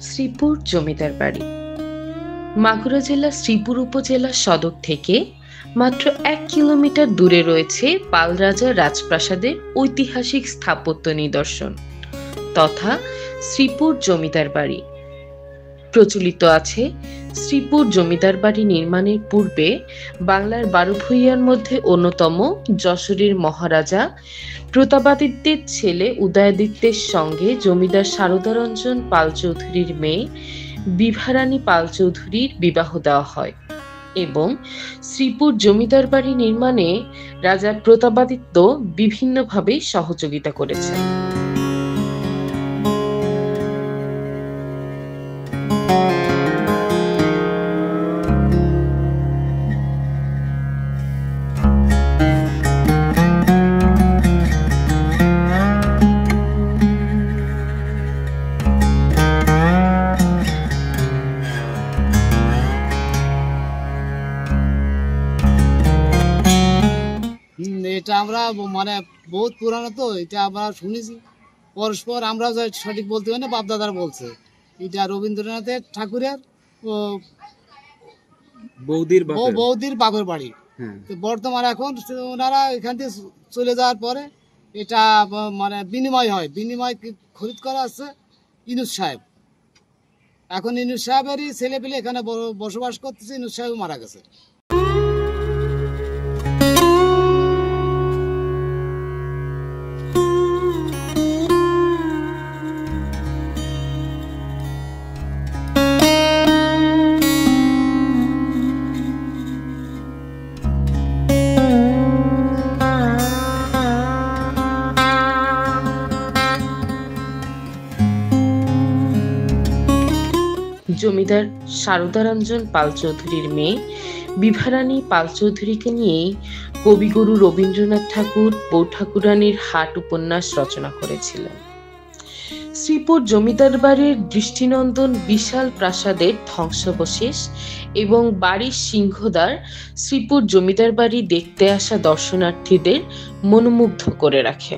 শ্রীপুর জমিদার বাড়ি মাগুরা জেলা শ্রীপুর উপজেলা সদর থেকে মাত্র ১ কিলোমিটার দূরে রয়েছে পাল রাজার রাজপ্রাসাদের ঐতিহাসিক স্থাপত্য নিদর্শন তথা শ্রীপুর জমিদার বাড়ি। প্রচলিত আছে শ্রীপুর জমিদার বাড়ি নির্মাণের পূর্বে বাংলার ১২ ভূঁইয়ার মধ্যে অন্যতম যশোরের মহারাজা প্রতাপাদিত্যের ছেলে উদয়াদিত্যের সঙ্গে জমিদার সারদারঞ্জন পাল চৌধুরীর মেয়ে বিভারানী পাল চৌধুরীর বিবাহ দেওয়া হয় এবং শ্রীপুর জমিদার বাড়ি নির্মাণে রাজা প্রতাপাদিত্য বিভিন্নভাবে সহযোগিতা করেছেন। এটা আমরা মানে বহুত পুরানো, তো এটা আমরা শুনেছি পরস্পর, আমরা সঠিক বলতে পারি না, বাপদাদার বলছে এটা রবীন্দ্রনাথের ঠাকুরের ও বৌদির বাপের বাড়ি। তো বর্তমানে এখন ওনারা এখান থেকে চলে যাওয়ার পরে এটা মানে বিনিময় খরিদ করা আছে ইনুস সাহেব। এখন ইনুস সাহেবেরই ছেলে পেলে এখানে বসবাস করতেছে, ইনুস সাহেব মারা গেছে। জমিদার সারদারঞ্জন পাল চৌধুরীর মেয়ে বিভারানী পাল চৌধুরীকে নিয়েই কবিগুরু রবীন্দ্রনাথ ঠাকুর বউ ঠাকুরানীর হাট উপন্যাস রচনা করেছিলেন। শ্রীপুর জমিদার বাড়ির দৃষ্টিনন্দন বিশাল প্রাসাদের ধ্বংসাবশেষ এবং বাড়ির সিংহদ্বার শ্রীপুর জমিদার বাড়ি দেখতে আসা দর্শনার্থীদের মনোমুগ্ধ করে রাখে।